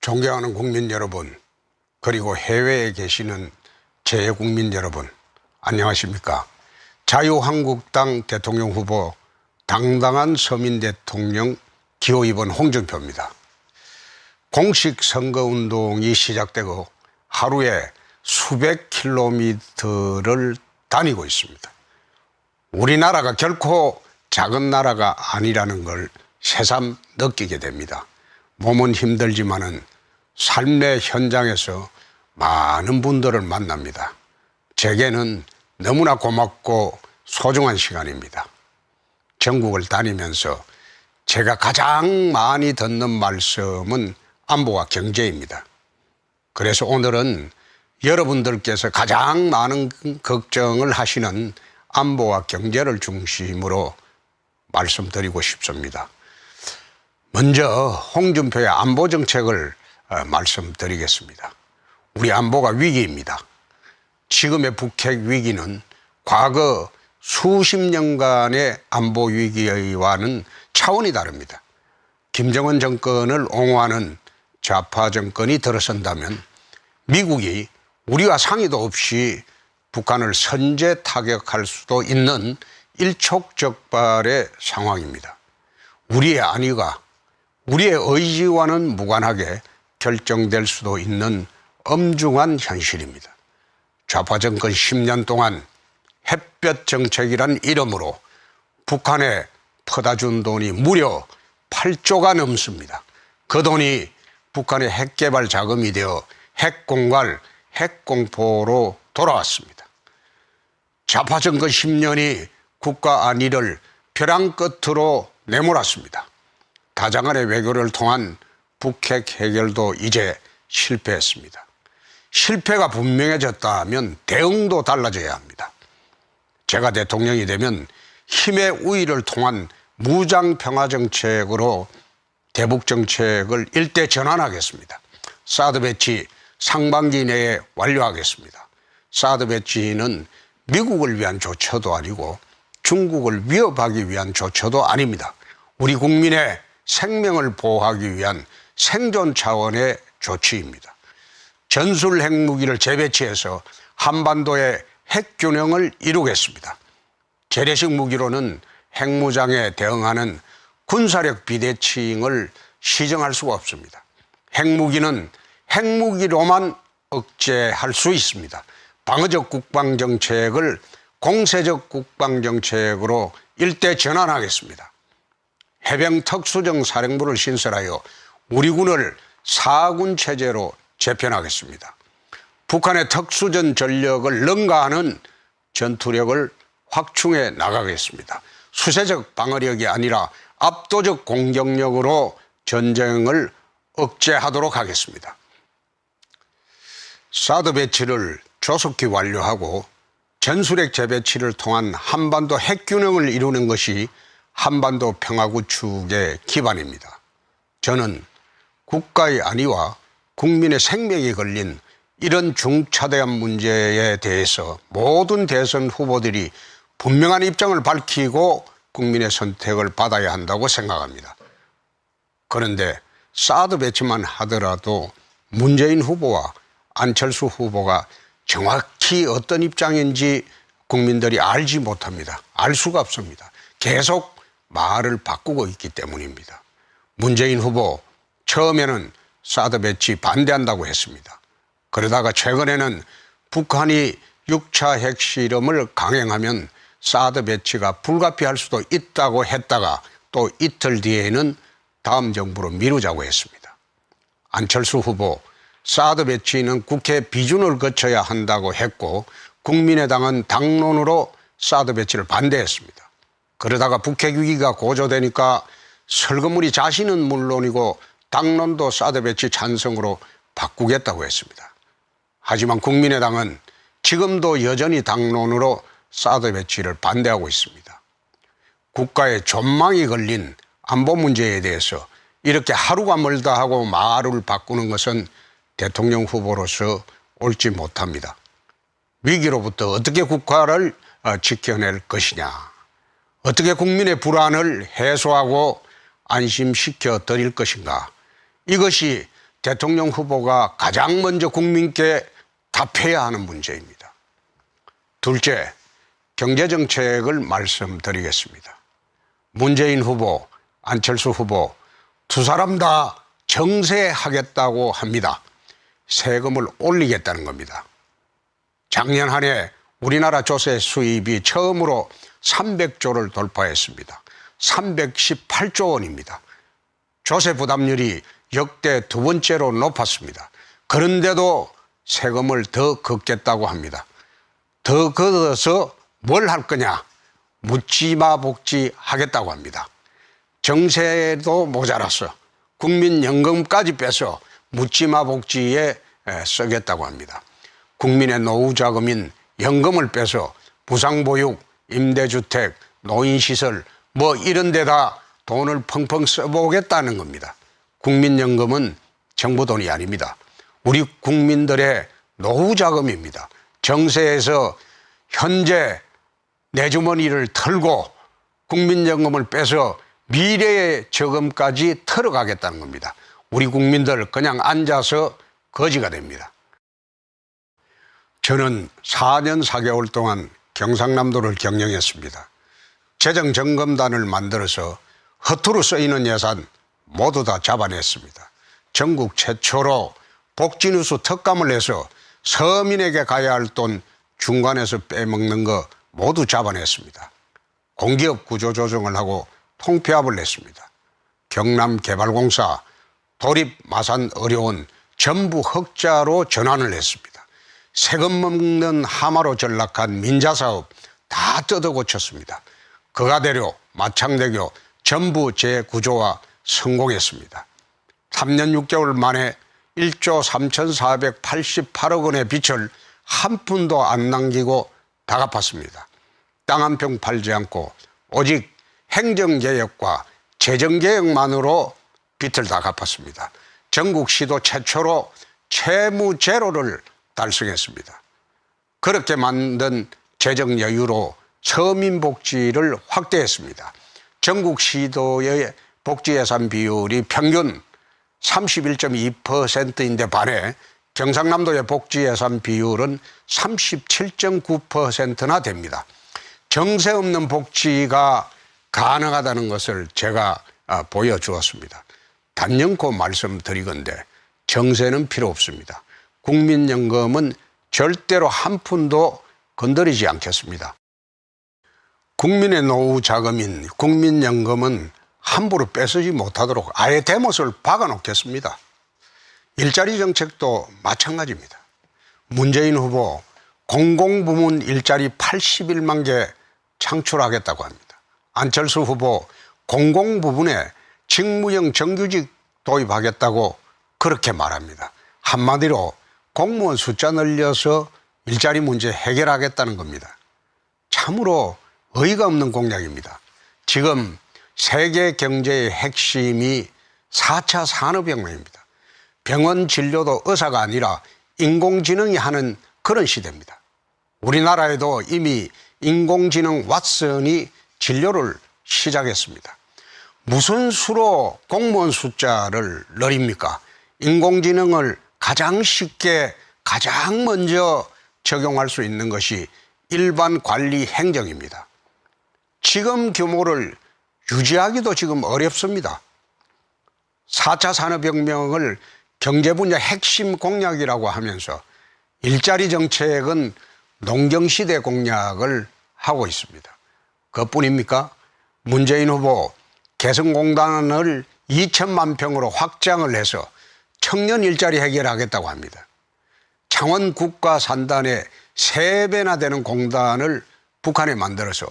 존경하는 국민 여러분, 그리고 해외에 계시는 재외국민 여러분, 안녕하십니까? 자유한국당 대통령 후보 당당한 서민 대통령 기호 2번 홍준표입니다. 공식 선거운동이 시작되고 하루에 수백 킬로미터를 다니고 있습니다. 우리나라가 결코 작은 나라가 아니라는 걸 새삼 느끼게 됩니다. 몸은 힘들지만은 삶의 현장에서 많은 분들을 만납니다. 제게는 너무나 고맙고 소중한 시간입니다. 전국을 다니면서 제가 가장 많이 듣는 말씀은 안보와 경제입니다. 그래서 오늘은 여러분들께서 가장 많은 걱정을 하시는 안보와 경제를 중심으로 말씀드리고 싶습니다. 먼저 홍준표의 안보 정책을 말씀드리겠습니다. 우리 안보가 위기입니다. 지금의 북핵 위기는 과거 수십 년간의 안보 위기와는 차원이 다릅니다. 김정은 정권을 옹호하는 좌파 정권이 들어선다면 미국이 우리와 상의도 없이 북한을 선제 타격할 수도 있는 일촉즉발의 상황입니다. 우리의 안위가 우리의 의지와는 무관하게 결정될 수도 있는 엄중한 현실입니다. 좌파 정권 10년 동안 햇볕 정책이란 이름으로 북한에 퍼다준 돈이 무려 8조가 넘습니다. 그 돈이 북한의 핵개발 자금이 되어 핵공갈, 핵공포로 돌아왔습니다. 좌파 정권 10년이 국가 안위를 벼랑 끝으로 내몰았습니다. 다장간의 외교를 통한 북핵 해결도 이제 실패했습니다. 실패가 분명해졌다면 대응도 달라져야 합니다. 제가 대통령이 되면 힘의 우위를 통한 무장평화정책으로 대북정책을 일대 전환하겠습니다. 사드 배치 상반기 내에 완료하겠습니다. 사드 배치는 미국을 위한 조처도 아니고 중국을 위협하기 위한 조처도 아닙니다. 우리 국민의 생명을 보호하기 위한 생존 차원의 조치입니다. 전술 핵무기를 재배치해서 한반도의 핵균형을 이루겠습니다. 재래식 무기로는 핵무장에 대응하는 군사력 비대칭을 시정할 수가 없습니다. 핵무기는 핵무기로만 억제할 수 있습니다. 방어적 국방정책을 공세적 국방정책으로 일대 전환하겠습니다. 해병특수정 사령부를 신설하여 우리 군을 4군 체제로 재편하겠습니다. 북한의 특수전 전력을 능가하는 전투력을 확충해 나가겠습니다. 수세적 방어력이 아니라 압도적 공격력으로 전쟁을 억제하도록 하겠습니다. 사드 배치를 조속히 완료하고 전술핵 재배치를 통한 한반도 핵균형을 이루는 것이 한반도 평화구축의 기반입니다. 저는 국가의 안위와 국민의 생명이 걸린 이런 중차대한 문제에 대해서 모든 대선 후보들이 분명한 입장을 밝히고 국민의 선택을 받아야 한다고 생각합니다. 그런데 사드 배치만 하더라도 문재인 후보와 안철수 후보가 정확히 어떤 입장인지 국민들이 알지 못합니다. 알 수가 없습니다. 계속 말을 바꾸고 있기 때문입니다. 문재인 후보 처음에는 사드 배치 반대한다고 했습니다. 그러다가 최근에는 북한이 6차 핵실험을 강행하면 사드 배치가 불가피할 수도 있다고 했다가 또 이틀 뒤에는 다음 정부로 미루자고 했습니다. 안철수 후보 사드 배치는 국회 비준을 거쳐야 한다고 했고 국민의당은 당론으로 사드 배치를 반대했습니다. 그러다가 북핵 위기가 고조되니까 설거물이 자신은 물론이고 당론도 사드 배치 찬성으로 바꾸겠다고 했습니다. 하지만 국민의당은 지금도 여전히 당론으로 사드 배치를 반대하고 있습니다. 국가의 전망이 걸린 안보 문제에 대해서 이렇게 하루가 멀다 하고 말을 바꾸는 것은 대통령 후보로서 옳지 못합니다. 위기로부터 어떻게 국가를 지켜낼 것이냐, 어떻게 국민의 불안을 해소하고 안심시켜 드릴 것인가, 이것이 대통령 후보가 가장 먼저 국민께 답해야 하는 문제입니다. 둘째, 경제정책을 말씀드리겠습니다. 문재인 후보, 안철수 후보 두 사람 다 정세하겠다고 합니다. 세금을 올리겠다는 겁니다. 작년 한 해 우리나라 조세 수입이 처음으로 300조를 돌파했습니다. 318조 원입니다. 조세 부담률이 역대 두 번째로 높았습니다. 그런데도 세금을 더 걷겠다고 합니다. 더 걷어서 뭘 할 거냐? 묻지마 복지 하겠다고 합니다. 정세도 모자라서 국민연금까지 빼서 묻지마 복지에 쓰겠다고 합니다. 국민의 노후 자금인 연금을 빼서 부상보육, 임대주택, 노인시설 뭐 이런 데다 돈을 펑펑 써보겠다는 겁니다. 국민연금은 정부 돈이 아닙니다. 우리 국민들의 노후 자금입니다. 정세에서 현재 내 주머니를 털고 국민연금을 빼서 미래의 저금까지 털어가겠다는 겁니다. 우리 국민들 그냥 앉아서 거지가 됩니다. 저는 4년 4개월 동안 경상남도를 경영했습니다. 재정점검단을 만들어서 허투루 쓰이는 예산 모두 다 잡아냈습니다. 전국 최초로 복지뉴스 특감을 해서 서민에게 가야 할 돈 중간에서 빼먹는 거 모두 잡아냈습니다. 공기업 구조조정을 하고 통폐합을 냈습니다. 경남개발공사, 도립 마산 의료원 전부 흑자로 전환을 했습니다. 세금 먹는 하마로 전락한 민자사업 다 뜯어고쳤습니다. 거가대교, 마창대교 전부 재구조화 성공했습니다. 3년 6개월 만에 1조 3,488억 원의 빚을 한 푼도 안 남기고 다 갚았습니다. 땅 한 평 팔지 않고 오직 행정개혁과 재정개혁만으로 빚을 다 갚았습니다. 전국 시도 최초로 채무 제로를 달성했습니다. 그렇게 만든 재정 여유로 서민 복지를 확대했습니다. 전국 시도의 복지 예산 비율이 평균 31.2%인데 반해 경상남도의 복지 예산 비율은 37.9%나 됩니다. 정세 없는 복지가 가능하다는 것을 제가 보여주었습니다. 단연코 말씀드리건대 정세는 필요 없습니다. 국민연금은 절대로 한 푼도 건드리지 않겠습니다. 국민의 노후 자금인 국민연금은 함부로 뺏어지 못하도록 아예 대못을 박아놓겠습니다. 일자리 정책도 마찬가지입니다. 문재인 후보 공공부문 일자리 81만 개 창출하겠다고 합니다. 안철수 후보 공공부문에 직무형 정규직 도입하겠다고 그렇게 말합니다. 한마디로 공무원 숫자 늘려서 일자리 문제 해결하겠다는 겁니다. 참으로 어이가 없는 공약입니다. 지금 세계 경제의 핵심이 4차 산업혁명입니다. 병원 진료도 의사가 아니라 인공지능이 하는 그런 시대입니다. 우리나라에도 이미 인공지능 왓슨이 진료를 시작했습니다. 무슨 수로 공무원 숫자를 늘립니까? 인공지능을 가장 쉽게 가장 먼저 적용할 수 있는 것이 일반 관리 행정입니다. 지금 규모를 유지하기도 지금 어렵습니다. 4차 산업혁명을 경제 분야 핵심 공약이라고 하면서 일자리 정책은 농경시대 공약을 하고 있습니다. 그것뿐입니까? 문재인 후보 개성공단을 2천만 평으로 확장을 해서 청년 일자리 해결하겠다고 합니다. 창원 국가산단의 3배나 되는 공단을 북한에 만들어서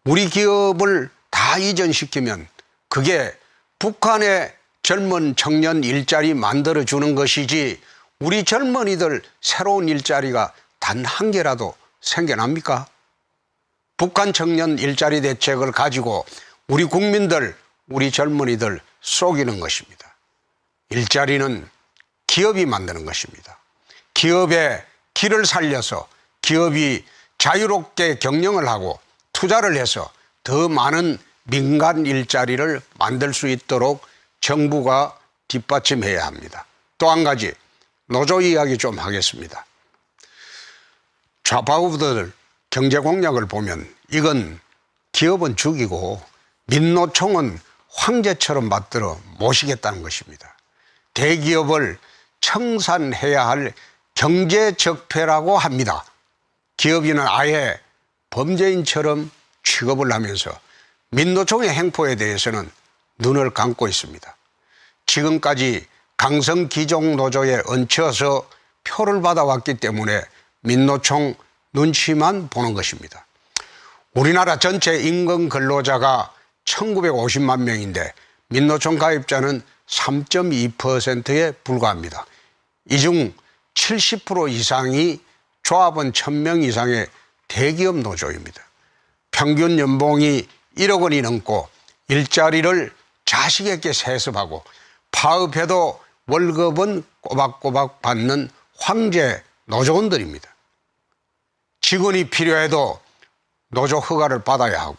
우리 기업을 다 이전시키면 그게 북한의 젊은 청년 일자리 만들어주는 것이지 우리 젊은이들 새로운 일자리가 단 한 개라도 생겨납니까? 북한 청년 일자리 대책을 가지고 우리 국민들, 우리 젊은이들 속이는 것입니다. 일자리는 기업이 만드는 것입니다. 기업의 길을 살려서 기업이 자유롭게 경영을 하고 투자를 해서 더 많은 민간 일자리를 만들 수 있도록 정부가 뒷받침해야 합니다. 또 한 가지 노조 이야기 좀 하겠습니다. 좌파 후보들 경제 공약을 보면 이건 기업은 죽이고 민노총은 황제처럼 받들어 모시겠다는 것입니다. 대기업을 청산해야 할 경제적폐라고 합니다. 기업인은 아예 범죄인처럼 취급을 하면서 민노총의 행포에 대해서는 눈을 감고 있습니다. 지금까지 강성 기종 노조에 얹혀서 표를 받아왔기 때문에 민노총 눈치만 보는 것입니다. 우리나라 전체 임금 근로자가 1950만 명인데 민노총 가입자는 3.2%에 불과합니다. 이 중 70% 이상이 조합원 1000명 이상의 대기업 노조입니다. 평균 연봉이 1억 원이 넘고 일자리를 자식에게 세습하고 파업해도 월급은 꼬박꼬박 받는 황제 노조원들입니다. 직원이 필요해도 노조 허가를 받아야 하고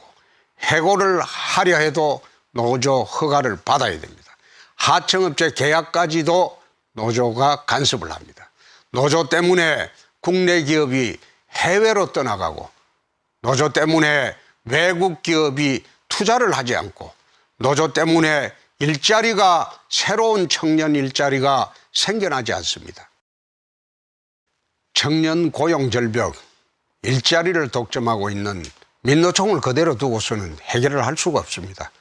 해고를 하려 해도 노조 허가를 받아야 됩니다. 하청업체 계약까지도 노조가 간섭을 합니다. 노조 때문에 국내 기업이 해외로 떠나가고 노조 때문에 외국 기업이 투자를 하지 않고 노조 때문에 새로운 청년 일자리가 생겨나지 않습니다. 청년 고용 절벽, 일자리를 독점하고 있는 민노총을 그대로 두고서는 해결을 할 수가 없습니다.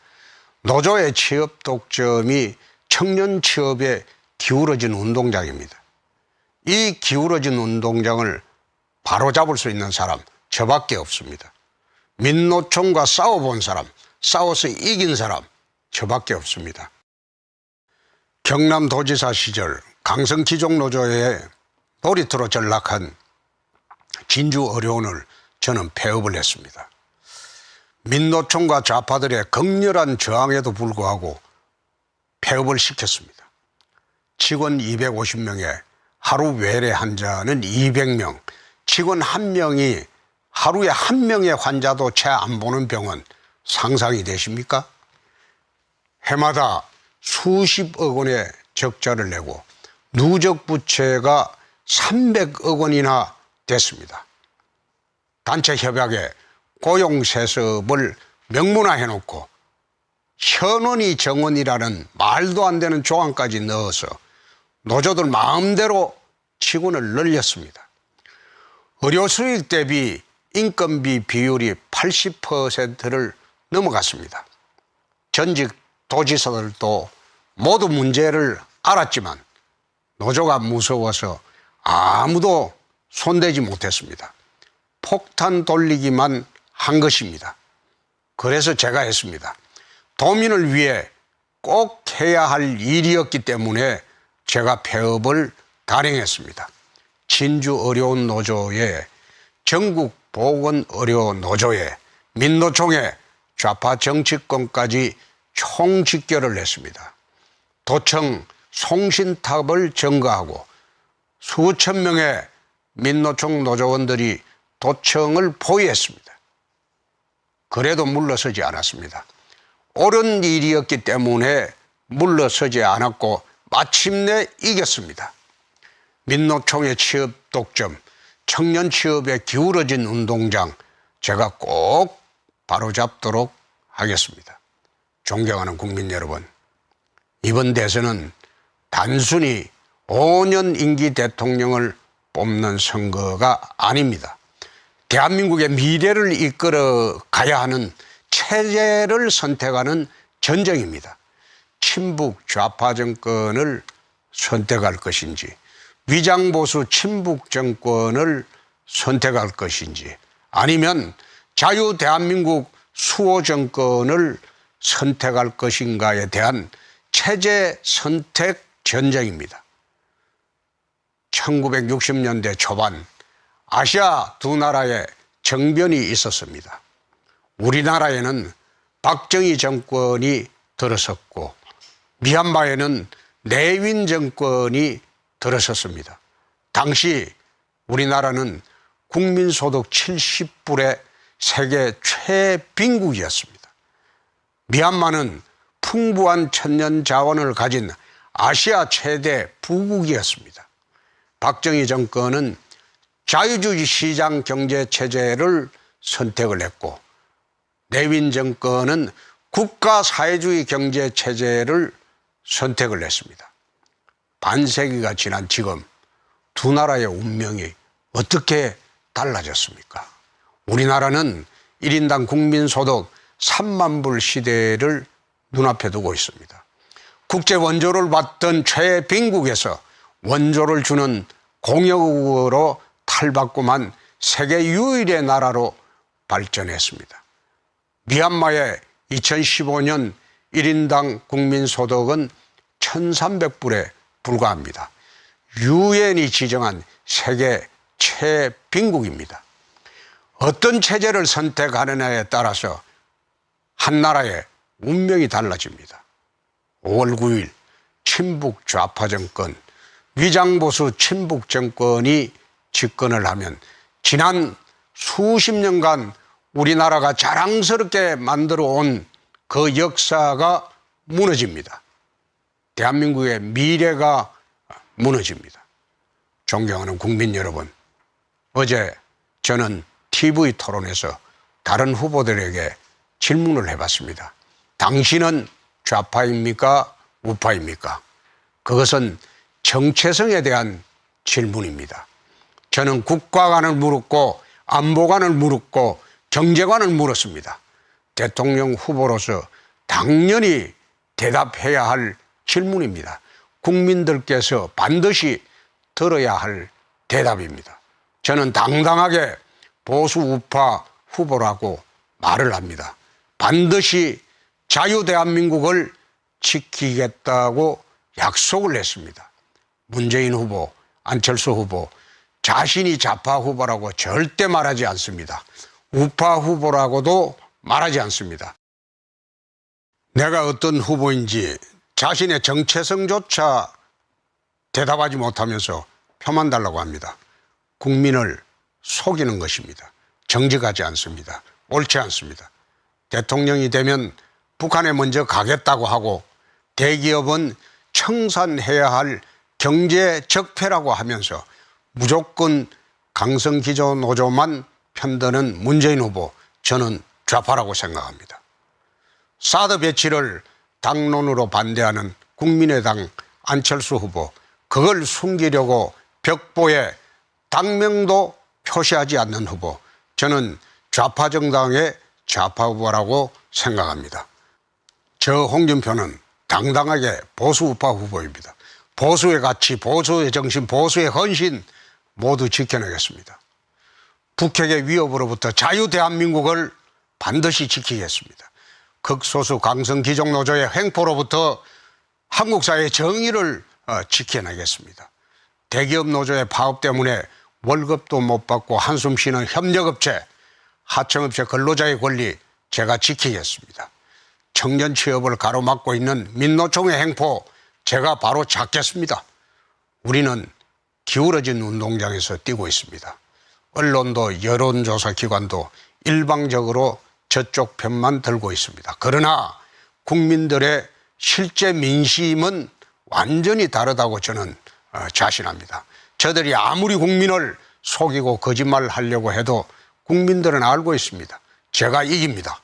노조의 취업 독점이 청년 취업에 기울어진 운동장입니다. 이 기울어진 운동장을 바로잡을 수 있는 사람 저밖에 없습니다. 민노총과 싸워본 사람, 싸워서 이긴 사람 저밖에 없습니다. 경남도지사 시절 강성기종노조의 놀이터로 전락한 진주어려운을 저는 폐업을 했습니다. 민노총과 좌파들의 극렬한 저항에도 불구하고 폐업을 시켰습니다. 직원 250명에 하루 외래 환자는 200명, 직원 1명이 하루에 1명의 환자도 채 안 보는 병원 상상이 되십니까? 해마다 수십억 원의 적자를 내고 누적 부채가 300억 원이나 됐습니다. 단체 협약에 고용세습을 명문화해놓고 현원이 정원이라는 말도 안 되는 조항까지 넣어서 노조들 마음대로 직원을 늘렸습니다. 의료 수익 대비 인건비 비율이 80%를 넘어갔습니다. 전직 도지사들도 모두 문제를 알았지만 노조가 무서워서 아무도 손대지 못했습니다. 폭탄 돌리기만 한 것입니다. 그래서 제가 했습니다. 도민을 위해 꼭 해야 할 일이었기 때문에 제가 폐업을 단행했습니다. 진주의료노조에 전국보건의료노조에 민노총에 좌파 정치권까지 총집결을 했습니다. 도청 송신탑을 점거하고 수천 명의 민노총 노조원들이 도청을 포위했습니다. 그래도 물러서지 않았습니다. 옳은 일이었기 때문에 물러서지 않았고 마침내 이겼습니다. 민노총의 취업 독점, 청년 취업에 기울어진 운동장 제가 꼭 바로잡도록 하겠습니다. 존경하는 국민 여러분, 이번 대선은 단순히 5년 임기 대통령을 뽑는 선거가 아닙니다. 대한민국의 미래를 이끌어 가야 하는 체제를 선택하는 전쟁입니다. 친북 좌파 정권을 선택할 것인지 위장보수 친북 정권을 선택할 것인지 아니면 자유 대한민국 수호 정권을 선택할 것인가에 대한 체제 선택 전쟁입니다. 1960년대 초반 아시아 두 나라에 정변이 있었습니다. 우리나라에는 박정희 정권이 들어섰고 미얀마에는 내윈 정권이 들어섰습니다. 당시 우리나라는 국민소득 70불의 세계 최빈국이었습니다. 미얀마는 풍부한 천년 자원을 가진 아시아 최대 부국이었습니다. 박정희 정권은 자유주의 시장 경제 체제를 선택을 했고 내윈 정권은 국가 사회주의 경제 체제를 선택을 했습니다. 반세기가 지난 지금 두 나라의 운명이 어떻게 달라졌습니까? 우리나라는 1인당 국민소득 3만 불 시대를 눈앞에 두고 있습니다. 국제 원조를 받던 최빈국에서 원조를 주는 공여국으로 탈바꿈한 세계 유일의 나라로 발전했습니다. 미얀마의 2015년 1인당 국민소득은 1,300불에 불과합니다. 유엔이 지정한 세계 최빈국입니다. 어떤 체제를 선택하느냐에 따라서 한 나라의 운명이 달라집니다. 5월 9일 친북 좌파 정권, 위장보수 친북 정권이 집권을 하면 지난 수십 년간 우리나라가 자랑스럽게 만들어 온 그 역사가 무너집니다. 대한민국의 미래가 무너집니다. 존경하는 국민 여러분, 어제 저는 TV 토론에서 다른 후보들에게 질문을 해봤습니다. 당신은 좌파입니까? 우파입니까? 그것은 정체성에 대한 질문입니다. 저는 국가관을 물었고 안보관을 물었고 경제관을 물었습니다. 대통령 후보로서 당연히 대답해야 할 질문입니다. 국민들께서 반드시 들어야 할 대답입니다. 저는 당당하게 보수 우파 후보라고 말을 합니다. 반드시 자유 대한민국을 지키겠다고 약속을 했습니다. 문재인 후보, 안철수 후보, 자신이 좌파 후보라고 절대 말하지 않습니다. 우파 후보라고도 말하지 않습니다. 내가 어떤 후보인지 자신의 정체성조차 대답하지 못하면서 표만 달라고 합니다. 국민을 속이는 것입니다. 정직하지 않습니다. 옳지 않습니다. 대통령이 되면 북한에 먼저 가겠다고 하고 대기업은 청산해야 할 경제 적폐라고 하면서 무조건 강성기조 노조만 편드는 문재인 후보, 저는 좌파라고 생각합니다. 사드 배치를 당론으로 반대하는 국민의당 안철수 후보, 그걸 숨기려고 벽보에 당명도 표시하지 않는 후보, 저는 좌파 정당의 좌파 후보라고 생각합니다. 저 홍준표는 당당하게 보수 우파 후보입니다. 보수의 가치, 보수의 정신, 보수의 헌신 모두 지켜내겠습니다. 북핵의 위협으로부터 자유 대한민국을 반드시 지키겠습니다. 극소수 강성기종 노조의 횡포로부터 한국 사회의 정의를 지켜내겠습니다. 대기업 노조의 파업 때문에 월급도 못 받고 한숨 쉬는 협력업체, 하청업체 근로자의 권리 제가 지키겠습니다. 청년 취업을 가로막고 있는 민노총의 행포 제가 바로 잡겠습니다. 우리는 기울어진 운동장에서 뛰고 있습니다. 언론도 여론조사 기관도 일방적으로 저쪽 편만 들고 있습니다. 그러나 국민들의 실제 민심은 완전히 다르다고 저는 자신합니다. 저들이 아무리 국민을 속이고 거짓말하려고 해도 국민들은 알고 있습니다. 제가 이깁니다.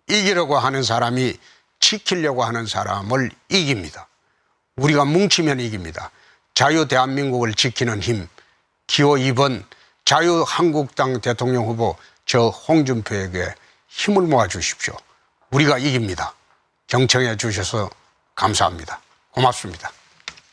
이기려고 하는 사람이 지키려고 하는 사람을 이깁니다. 우리가 뭉치면 이깁니다. 자유 대한민국을 지키는 힘, 기호 2번 자유한국당 대통령 후보 저 홍준표에게 힘을 모아 주십시오. 우리가 이깁니다. 경청해 주셔서 감사합니다. 고맙습니다.